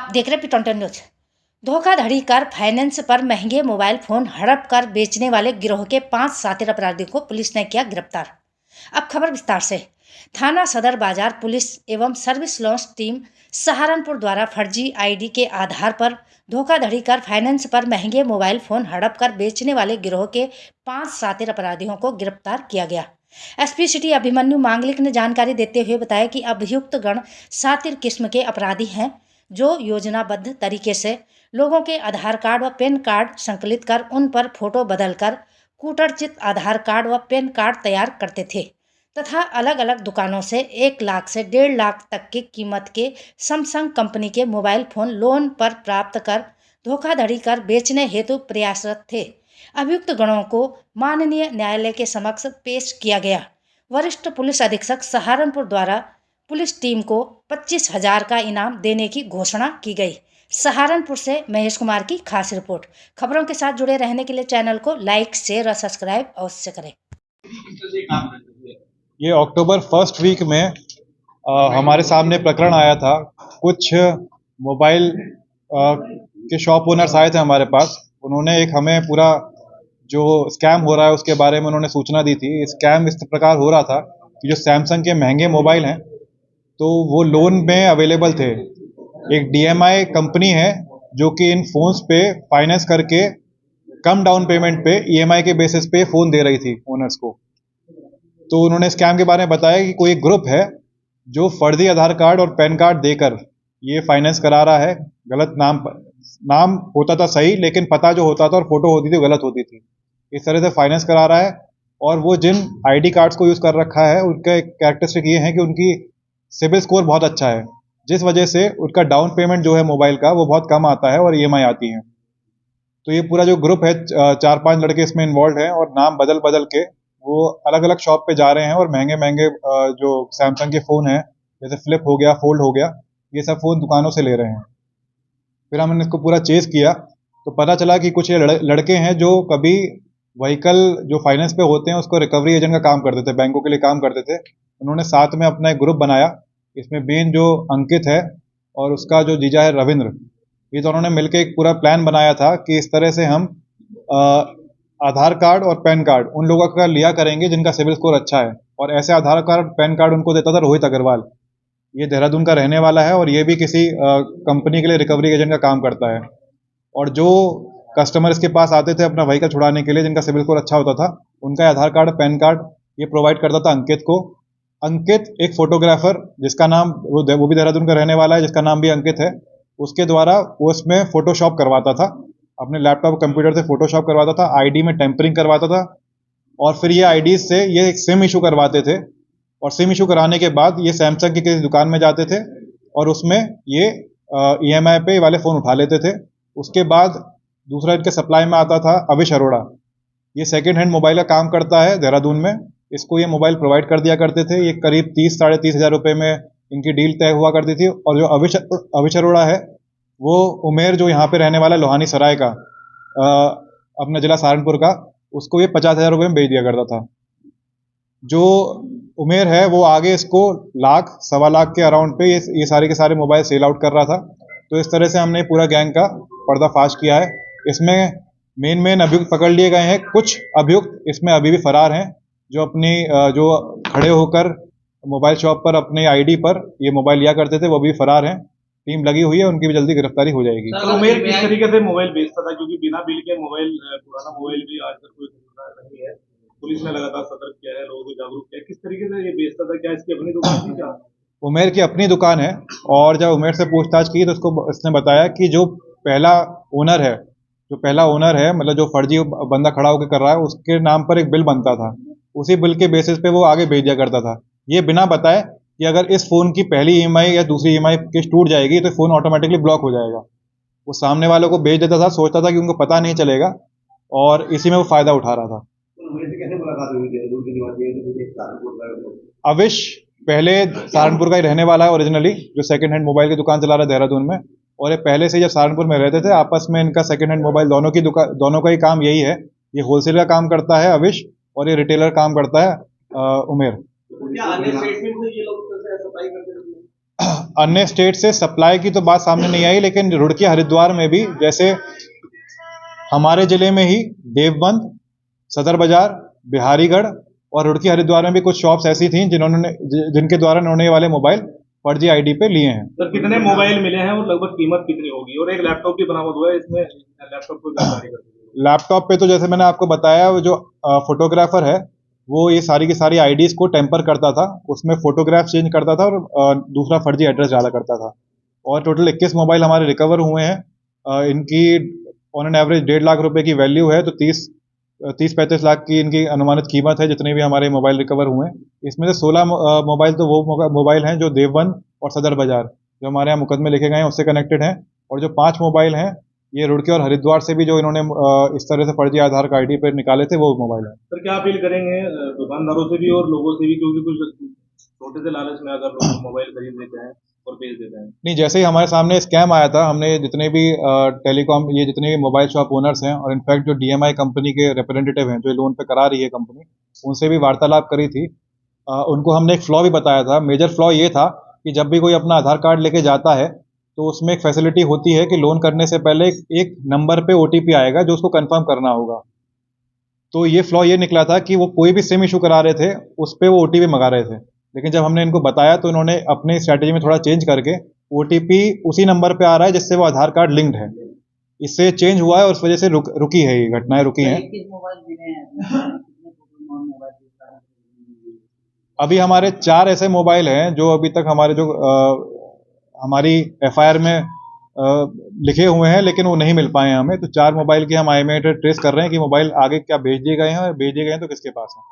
आप देख रहे पिटोंटन न्यूज। धोखाधड़ी कर फाइनेंस पर महंगे मोबाइल फोन हड़प कर बेचने वाले गिरोह के 5 शातिर अपराधियों को पुलिस ने किया गिरफ्तार। अब खबर विस्तार से। थाना सदर बाजार पुलिस एवं सर्विस लॉन्च टीम सहारनपुर द्वारा फर्जी आईडी के आधार पर धोखाधड़ी कर फाइनेंस पर महंगे मोबाइल फोन हड़प कर बेचने वाले गिरोह के 5 शातिर अपराधियों को गिरफ्तार किया गया। एसपी सिटी अभिमन्यु मांगलिक ने जानकारी देते हुए बताया कि अभियुक्त गण शातिर किस्म के अपराधी हैं जो योजनाबद्ध तरीके से लोगों के आधार कार्ड व पैन कार्ड संकलित कर उन पर फोटो बदलकर कूटरचित आधार कार्ड व पैन कार्ड तैयार करते थे तथा अलग अलग दुकानों से 1 लाख से 1.5 लाख तक की कीमत के सैमसंग कंपनी के मोबाइल फोन लोन पर प्राप्त कर धोखाधड़ी कर बेचने हेतु प्रयासरत थे। अभियुक्त गणों को माननीय न्यायालय के समक्ष पेश किया गया। वरिष्ठ पुलिस अधीक्षक सहारनपुर द्वारा पुलिस टीम को 25,000 का इनाम देने की घोषणा की गई। सहारनपुर से महेश कुमार की खास रिपोर्ट। खबरों के साथ जुड़े रहने के लिए चैनल को लाइक, शेयर और सब्सक्राइब अवश्य करें। ये अक्टूबर फर्स्ट वीक में हमारे सामने प्रकरण आया था। कुछ मोबाइल के शॉप ओनर्स आए थे हमारे पास। उन्होंने हमें पूरा जो स्कैम हो रहा है उसके बारे में उन्होंने सूचना दी थी। स्कैम इस प्रकार हो रहा था कि जो सैमसंग के महंगे मोबाइल हैं तो वो लोन में अवेलेबल थे। एक DMI कंपनी है जो कि इन फोन्स पे फाइनेंस करके कम डाउन पेमेंट पे EMI के बेसिस पे फ़ोन दे रही थी ओनर्स को। तो उन्होंने स्कैम के बारे में बताया कि कोई ग्रुप है जो फर्जी आधार कार्ड और पैन कार्ड देकर ये फाइनेंस करा रहा है। गलत नाम होता था सही, लेकिन पता जो होता था और फोटो होती थी वो गलत होती थी। इस तरह से फाइनेंस करा रहा है और वो जिन ID कार्ड्स को यूज़ कर रखा है उनका कैरेक्टरिस्टिक ये है कि उनकी सिबिल स्कोर बहुत अच्छा है, जिस वजह से उनका डाउन पेमेंट जो है मोबाइल का वो बहुत कम आता है और EMI आती है। तो ये पूरा जो ग्रुप है 4-5 लड़के इसमें इन्वॉल्व हैं और नाम बदल बदल के वो अलग अलग शॉप पे जा रहे हैं और महंगे महंगे जो सैमसंग के फ़ोन हैं जैसे फ्लिप हो गया, फोल्ड हो गया, ये सब फ़ोन दुकानों से ले रहे हैं। फिर हमने इसको पूरा चेस किया तो पता चला कि कुछ ये लड़के हैं जो कभी व्हीकल जो फाइनेंस पे होते हैं उसको रिकवरी एजेंट का काम करते थे, बैंकों के लिए काम करते थे। उन्होंने साथ में अपना एक ग्रुप बनाया। इसमें मेन जो अंकित है और उसका जो जीजा है रविंद्र, ये दोनों ने मिलकर एक पूरा प्लान बनाया था कि इस तरह से हम आधार कार्ड और पैन कार्ड उन लोगों का लिया करेंगे जिनका सिविल स्कोर अच्छा है। और ऐसे आधार कार्ड पैन कार्ड उनको देता था रोहित अग्रवाल। ये देहरादून का रहने वाला है और ये भी किसी कंपनी के लिए रिकवरी एजेंट का काम करता है। और जो कस्टमर इसके पास आते थे अपना व्हीकल छुड़ाने के लिए जिनका सिविल स्कोर अच्छा होता था, उनका आधार कार्ड पैन कार्ड ये प्रोवाइड करता था अंकित को। अंकित एक फोटोग्राफर जिसका नाम वो भी देहरादून का रहने वाला है, जिसका नाम भी अंकित है, उसके द्वारा वो उसमें फोटोशॉप करवाता था, अपने लैपटॉप कंप्यूटर से फोटोशॉप करवाता था, ID में टेम्परिंग करवाता था और फिर ये IDs से ये एक सिम इशू करवाते थे। और सिम इशू कराने के बाद ये सैमसंग की किसी दुकान में जाते थे और उसमें ये EMI पे वाले फ़ोन उठा लेते थे। उसके बाद दूसरा इनके सप्लाई में आता था अविश अरोड़ा। ये सेकेंड हैंड मोबाइल का काम करता है देहरादून में। इसको ये मोबाइल प्रोवाइड कर दिया करते थे। ये करीब 30-30.5 हज़ार रुपये में इनकी डील तय हुआ करती थी। और जो अविश अरोड़ा है वो उमेर जो यहाँ पे रहने वाला लोहानी सराय का अपना जिला सहारनपुर का, उसको ये 50,000 रुपये में बेच दिया करता था। जो उमेर है वो आगे इसको 1-1.25 लाख के अराउंड पे ये सारे के सारे मोबाइल सेल आउट कर रहा था। तो इस तरह से हमने पूरा गैंग का पर्दाफाश किया है। इसमें मेन अभियुक्त पकड़ लिए गए हैं। कुछ अभियुक्त इसमें अभी भी फरार हैं जो अपनी जो खड़े होकर मोबाइल शॉप पर अपने ID पर ये मोबाइल लिया करते थे, वो भी फरार हैं। टीम लगी हुई है, उनकी भी जल्दी गिरफ्तारी हो जाएगी। तो उमेर किस तरीके से मोबाइल बेचता था, क्योंकि बिना बिल के मोबाइल, पुराना मोबाइल भी आज तक कोई नहीं है। पुलिस ने लगातार सतर्क किया है, लोगों को जागरूक किया है। किस तरीके से ये बेचता था? क्या इसकी अपनी दुकान थी? क्या उमेर की अपनी दुकान है। और जब उमेर से पूछताछ की तो इसने बताया कि जो पहला ओनर है मतलब जो फर्जी बंदा खड़ा होकर कर रहा है, उसके नाम पर एक बिल बनता था। उसी बिल के बेसिस पे वो आगे भेज दिया करता था, ये बिना बताए कि अगर इस फ़ोन की पहली EMI या दूसरी EMI किस्त टूट जाएगी तो फ़ोन ऑटोमेटिकली ब्लॉक हो जाएगा। वो सामने वालों को भेज देता था, सोचता था कि उनको पता नहीं चलेगा और इसी में वो फ़ायदा उठा रहा था। अविश पहले सहारनपुर का ही रहने वाला है ओरिजिनली, जो सेकंड हैंड मोबाइल की दुकान चला रहा है देहरादून में। और ये पहले से जब सहारनपुर में रहते थे, आपस में इनका सेकंड हैंड मोबाइल दोनों का ही काम यही है। ये होलसेल का काम करता है अविश और ये रिटेलर काम करता है उमेर। क्या अन्य स्टेटमेंट से ये लोग सफाई करते थे? अन्य स्टेट से सप्लाई की तो बात सामने नहीं आई, लेकिन रुड़की हरिद्वार में भी जैसे हमारे जिले में ही देवबंद, सदर बाजार, बिहारीगढ़ और रुड़की हरिद्वार में भी कुछ शॉप्स ऐसी थी जिनके द्वारा उन्होंने ये वाले मोबाइल फर्जी आईडी पे लिए हैं। सर कितने मोबाइल मिले हैं और लगभग कीमत कितनी होगी, और एक लैपटॉप भी बरामद हुआ है, इसमें लैपटॉप को जानकारी कर दीजिए। लैपटॉप पे तो जैसे मैंने आपको बताया, वो जो फोटोग्राफर है वो ये सारी की सारी आईडीज को टेम्पर करता था, उसमें फोटोग्राफ चेंज करता था और दूसरा फर्जी एड्रेस डाला करता था। और टोटल 21 मोबाइल हमारे रिकवर हुए हैं। इनकी ऑन एन एवरेज 1.5 लाख रुपए की वैल्यू है, तो 30-35 लाख की इनकी अनुमानित कीमत है जितने भी हमारे मोबाइल रिकवर हुए हैं। इसमें से 16 मोबाइल तो वो मोबाइल हैं जो देवबंद और सदर बाजार जो हमारे यहाँ मुकदमे लिखे गए हैं उससे कनेक्टेड हैं, और जो 5 मोबाइल हैं ये रुड़की और हरिद्वार से भी जो इन्होंने इस तरह से फर्जी आधार कार्ड आईडी पर निकाले थे वो मोबाइल है। सर क्या अपील करेंगे दुकानदारों से भी और लोगों से भी, क्योंकि कुछ छोटे से लालच में अगर लोग मोबाइल खरीद लेते हैं और बेच देते हैं। नहीं, जैसे ही हमारे सामने स्कैम आया था, हमने जितने भी टेलीकॉम ये जितने भी मोबाइल शॉप ओनर्स हैं और इनफैक्ट जो डीएमआई कंपनी के रिप्रेजेंटेटिव हैं जो लोन पे करा रही है कंपनी, उनसे भी वार्तालाप करी थी। उनको हमने एक फ्लॉ भी बताया था। मेजर फ्लॉ ये था कि जब भी कोई अपना आधार कार्ड लेके जाता है तो उसमें एक फैसिलिटी होती है कि लोन करने से पहले एक नंबर पे ओटीपी आएगा जो उसको कंफर्म करना होगा। तो ये फ्लॉ ये निकला था कि वो कोई भी सिम इशू करा रहे थे उस पे वो ओटीपी मंगा रहे थे, लेकिन जब हमने इनको बताया तो इन्होंने अपनी स्ट्रैटेजी में थोड़ा चेंज करके ओटीपी उसी नंबर पे आ रहा है जिससे वो आधार कार्ड लिंक्ड है, इससे चेंज हुआ है और उस वजह से रुकी है, ये घटनाएं रुकी हैं। अभी हमारे 4 ऐसे मोबाइल हैं जो अभी तक हमारी एफआईआर में लिखे हुए हैं लेकिन वो नहीं मिल पाए हैं हमें। तो 4 मोबाइल की हम IMEI ट्रेस कर रहे हैं कि मोबाइल आगे क्या भेज दिए गए हैं और भेज दिए गए हैं तो किसके पास है।